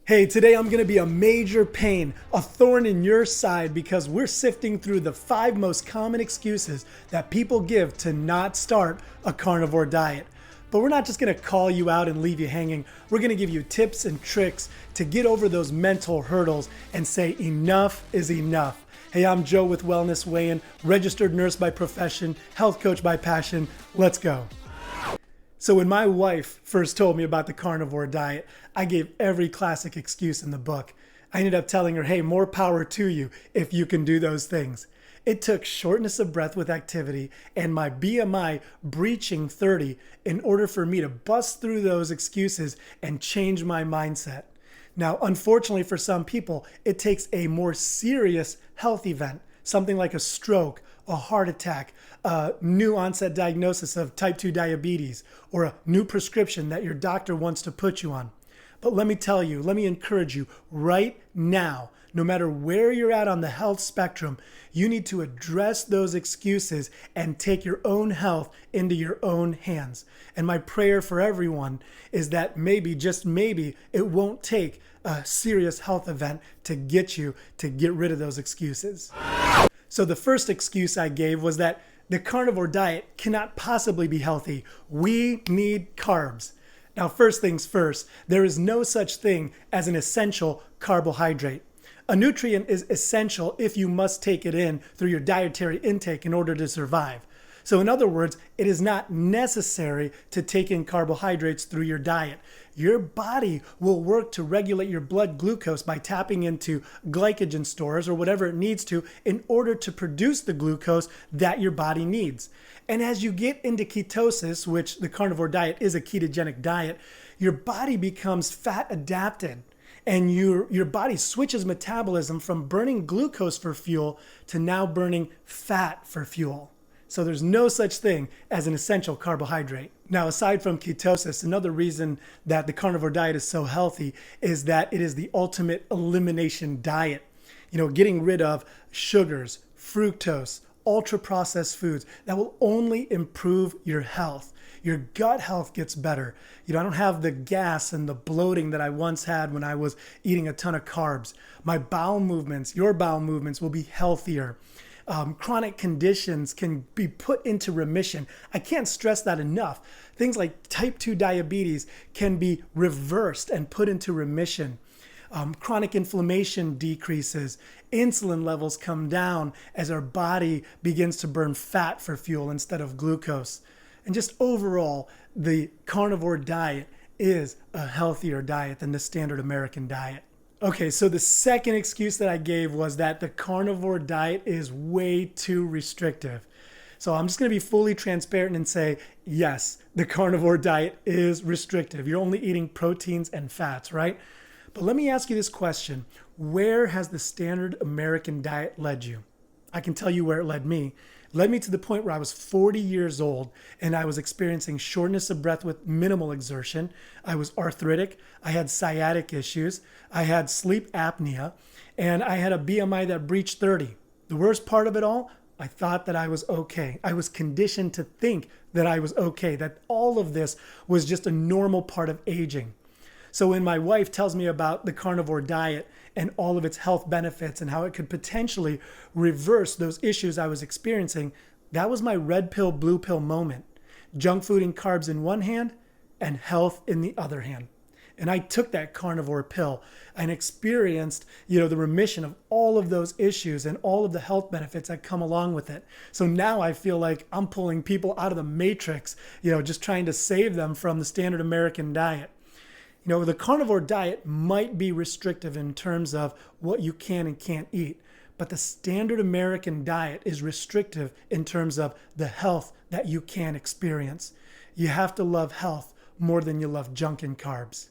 Hey, today I'm going to be a major pain, a thorn in your side because we're sifting through the 5 most common excuses that people give to not start a carnivore diet. But we're not just going to call you out and leave you hanging. We're going to give you tips and tricks to get over those mental hurdles and say enough is enough. Hey, I'm Joe with Wellness Weigh-In, registered nurse by profession, health coach by passion. Let's go. So when my wife first told me about the carnivore diet, I gave every classic excuse in the book. I ended up telling her, hey, more power to you if you can do those things. It took shortness of breath with activity and my BMI breaching 30 in order for me to bust through those excuses and change my mindset. Now, unfortunately for some people, it takes a more serious health event, something like a stroke, a heart attack, a new onset diagnosis of type 2 diabetes, or a new prescription that your doctor wants to put you on. But let me tell you, let me encourage you right now, no matter where you're at on the health spectrum, you need to address those excuses and take your own health into your own hands. And my prayer for everyone is that maybe, just maybe, it won't take a serious health event to get you to get rid of those excuses. So the first excuse I gave was that the carnivore diet cannot possibly be healthy. We need carbs. Now, first things first, there is no such thing as an essential carbohydrate. A nutrient is essential if you must take it in through your dietary intake in order to survive. So in other words, it is not necessary to take in carbohydrates through your diet. Your body will work to regulate your blood glucose by tapping into glycogen stores or whatever it needs to in order to produce the glucose that your body needs. And as you get into ketosis, which the carnivore diet is a ketogenic diet, your body becomes fat adapted. And your body switches metabolism from burning glucose for fuel to now burning fat for fuel. So there's no such thing as an essential carbohydrate. Now, aside from ketosis, another reason that the carnivore diet is so healthy is that it is the ultimate elimination diet. You know, getting rid of sugars, fructose, ultra-processed foods that will only improve your health. Your gut health gets better. You know, I don't have the gas and the bloating that I once had when I was eating a ton of carbs. My bowel movements, your bowel movements will be healthier. Chronic conditions can be put into remission. I can't stress that enough. Things like type 2 diabetes can be reversed and put into remission. Chronic inflammation decreases. Insulin levels come down as our body begins to burn fat for fuel instead of glucose. And just overall, the carnivore diet is a healthier diet than the standard American diet. Okay, so the second excuse that I gave was that the carnivore diet is way too restrictive. So I'm just going to be fully transparent and say, yes, the carnivore diet is restrictive. You're only eating proteins and fats, right? But let me ask you this question. Where has the standard American diet led you? I can tell you where it led me. It led me to the point where I was 40 years old and I was experiencing shortness of breath with minimal exertion. I was arthritic. I had sciatic issues. I had sleep apnea, and I had a BMI that breached 30. The worst part of it all, I thought that I was okay. I was conditioned to think that I was okay, that all of this was just a normal part of aging. So when my wife tells me about the carnivore diet and all of its health benefits and how it could potentially reverse those issues I was experiencing, that was my red pill, blue pill moment. Junk food and carbs in one hand and health in the other hand. And I took that carnivore pill and experienced, the remission of all of those issues and all of the health benefits that come along with it. So now I feel like I'm pulling people out of the matrix, just trying to save them from the standard American diet. The carnivore diet might be restrictive in terms of what you can and can't eat, but the standard American diet is restrictive in terms of the health that you can experience. You have to love health more than you love junk and carbs.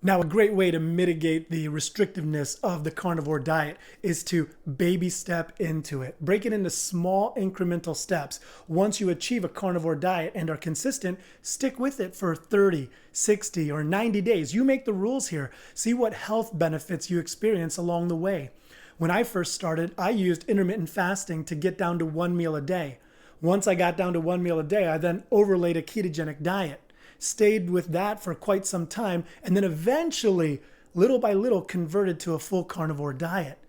Now, a great way to mitigate the restrictiveness of the carnivore diet is to baby step into it. Break it into small incremental steps. Once you achieve a carnivore diet and are consistent, stick with it for 30, 60, or 90 days. You make the rules here. See what health benefits you experience along the way. When I first started, I used intermittent fasting to get down to 1 meal a day. Once I got down to 1 meal a day, I then overlaid a ketogenic diet. Stayed with that for quite some time, and then eventually little by little converted to a full carnivore diet.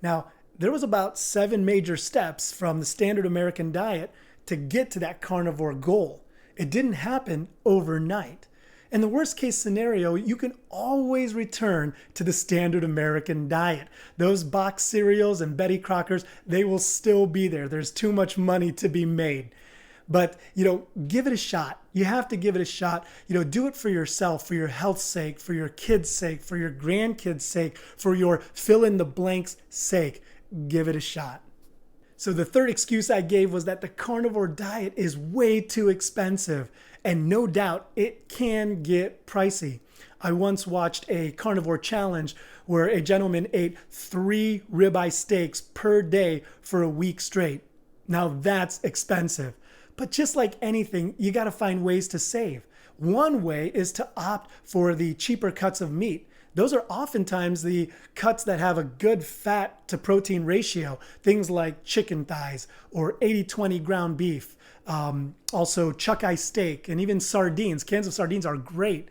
Now, there was about 7 major steps from the standard American diet to get to that carnivore goal. It didn't happen overnight. In the worst case scenario, you can always return to the standard American diet. Those box cereals and Betty Crockers, they will still be there. There's too much money to be made. But, give it a shot. You have to give it a shot. Do it for yourself, for your health's sake, for your kids' sake, for your grandkids' sake, for your fill in the blanks sake. Give it a shot. So the third excuse I gave was that the carnivore diet is way too expensive. And no doubt it can get pricey. I once watched a carnivore challenge where a gentleman ate 3 ribeye steaks per day for a week straight. Now that's expensive. But just like anything, you got to find ways to save. One way is to opt for the cheaper cuts of meat. Those are oftentimes the cuts that have a good fat to protein ratio. Things like chicken thighs or 80-20 ground beef. Also chuck-eye steak and even sardines. Cans of sardines are great.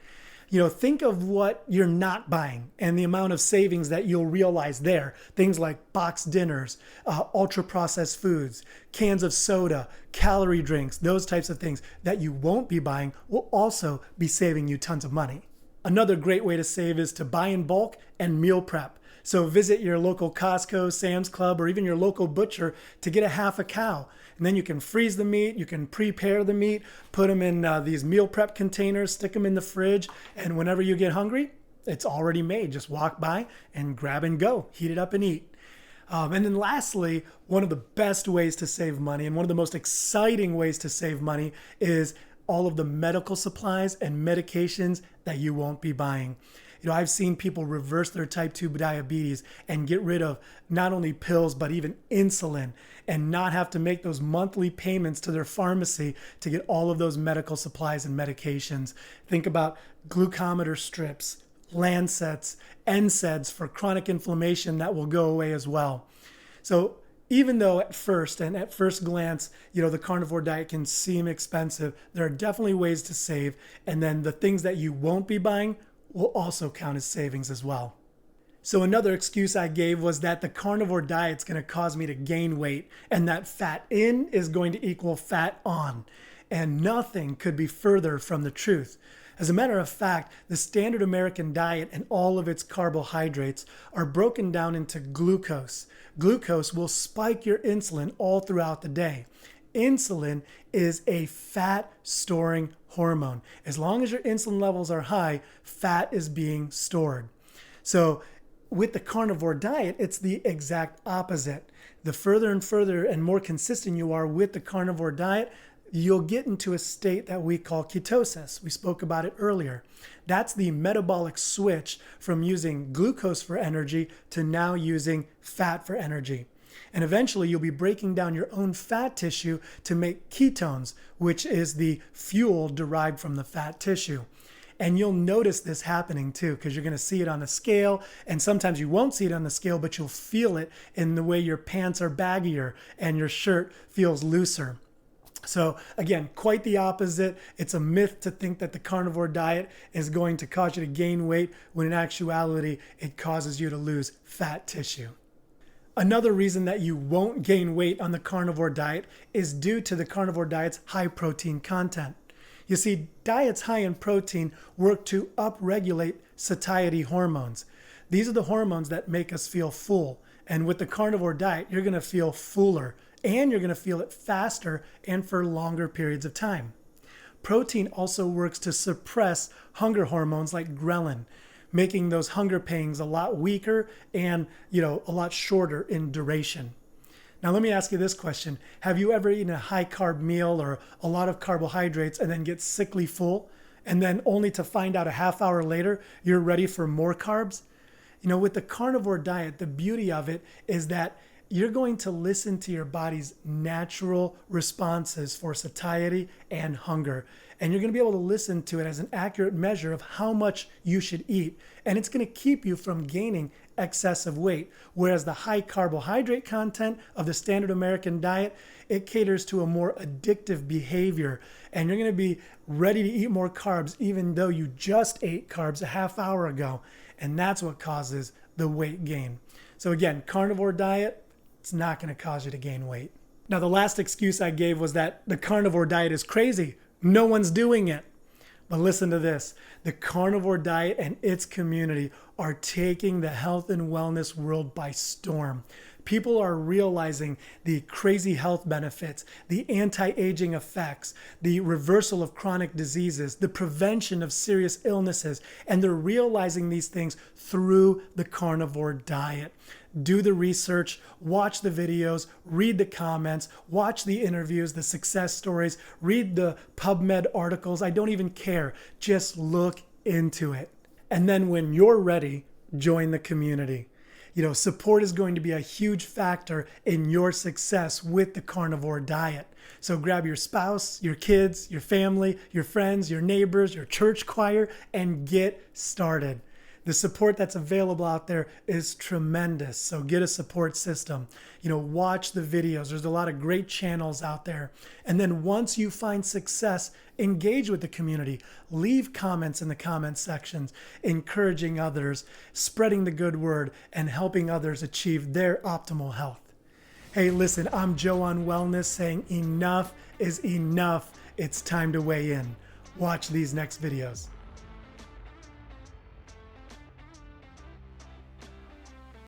Think of what you're not buying and the amount of savings that you'll realize there. Things like boxed dinners, ultra-processed foods, cans of soda, calorie drinks, those types of things that you won't be buying will also be saving you tons of money. Another great way to save is to buy in bulk and meal prep. So visit your local Costco, Sam's Club, or even your local butcher to get a half a cow. And then you can freeze the meat, you can prepare the meat, put them in these meal prep containers, stick them in the fridge, and whenever you get hungry, it's already made. Just walk by and grab and go, heat it up and eat. And then lastly, one of the best ways to save money and one of the most exciting ways to save money is all of the medical supplies and medications that you won't be buying. I've seen people reverse their type 2 diabetes and get rid of not only pills, but even insulin and not have to make those monthly payments to their pharmacy to get all of those medical supplies and medications. Think about glucometer strips, Lancets, NSAIDs for chronic inflammation that will go away as well. So even though at first glance, the carnivore diet can seem expensive, there are definitely ways to save. And then the things that you won't be buying will also count as savings as well. So another excuse I gave was that the carnivore diet's going to cause me to gain weight and that fat in is going to equal fat on. And nothing could be further from the truth. As a matter of fact, the standard American diet and all of its carbohydrates are broken down into glucose. Glucose will spike your insulin all throughout the day. Insulin is a fat storing hormone. As long as your insulin levels are high, fat is being stored. So with the carnivore diet, it's the exact opposite. The further and more consistent you are with the carnivore diet, you'll get into a state that we call ketosis. We spoke about it earlier. That's the metabolic switch from using glucose for energy to now using fat for energy. And eventually you'll be breaking down your own fat tissue to make ketones, which is the fuel derived from the fat tissue. And you'll notice this happening too, because you're going to see it on the scale. And sometimes you won't see it on the scale, but you'll feel it in the way your pants are baggier and your shirt feels looser. So again, quite the opposite. It's a myth to think that the carnivore diet is going to cause you to gain weight, when in actuality, it causes you to lose fat tissue. Another reason that you won't gain weight on the carnivore diet is due to the carnivore diet's high protein content. You see, diets high in protein work to upregulate satiety hormones. These are the hormones that make us feel full. And with the carnivore diet, you're going to feel fuller and you're going to feel it faster and for longer periods of time. Protein also works to suppress hunger hormones like ghrelin, making those hunger pangs a lot weaker and, a lot shorter in duration. Now, let me ask you this question. Have you ever eaten a high carb meal or a lot of carbohydrates and then get sickly full, and then only to find out a half hour later you're ready for more carbs? With the carnivore diet, the beauty of it is that you're going to listen to your body's natural responses for satiety and hunger. And you're going to be able to listen to it as an accurate measure of how much you should eat. And it's going to keep you from gaining excessive weight. Whereas the high carbohydrate content of the standard American diet, it caters to a more addictive behavior. And you're going to be ready to eat more carbs even though you just ate carbs a half hour ago. And that's what causes the weight gain. So again, carnivore diet, it's not going to cause you to gain weight. Now, the last excuse I gave was that the carnivore diet is crazy. No one's doing it. But listen to this. The carnivore diet and its community are taking the health and wellness world by storm. People are realizing the crazy health benefits, the anti-aging effects, the reversal of chronic diseases, the prevention of serious illnesses, and they're realizing these things through the carnivore diet. Do the research, watch the videos, read the comments, watch the interviews, the success stories, read the PubMed articles. I don't even care. Just look into it. And then when you're ready, join the community. Support is going to be a huge factor in your success with the carnivore diet. So grab your spouse, your kids, your family, your friends, your neighbors, your church choir, and get started. The support that's available out there is tremendous. So get a support system. Watch the videos. There's a lot of great channels out there. And then once you find success, engage with the community. Leave comments in the comment sections, encouraging others, spreading the good word, and helping others achieve their optimal health. Hey, listen, I'm Joe on Wellness saying enough is enough. It's time to weigh in. Watch these next videos.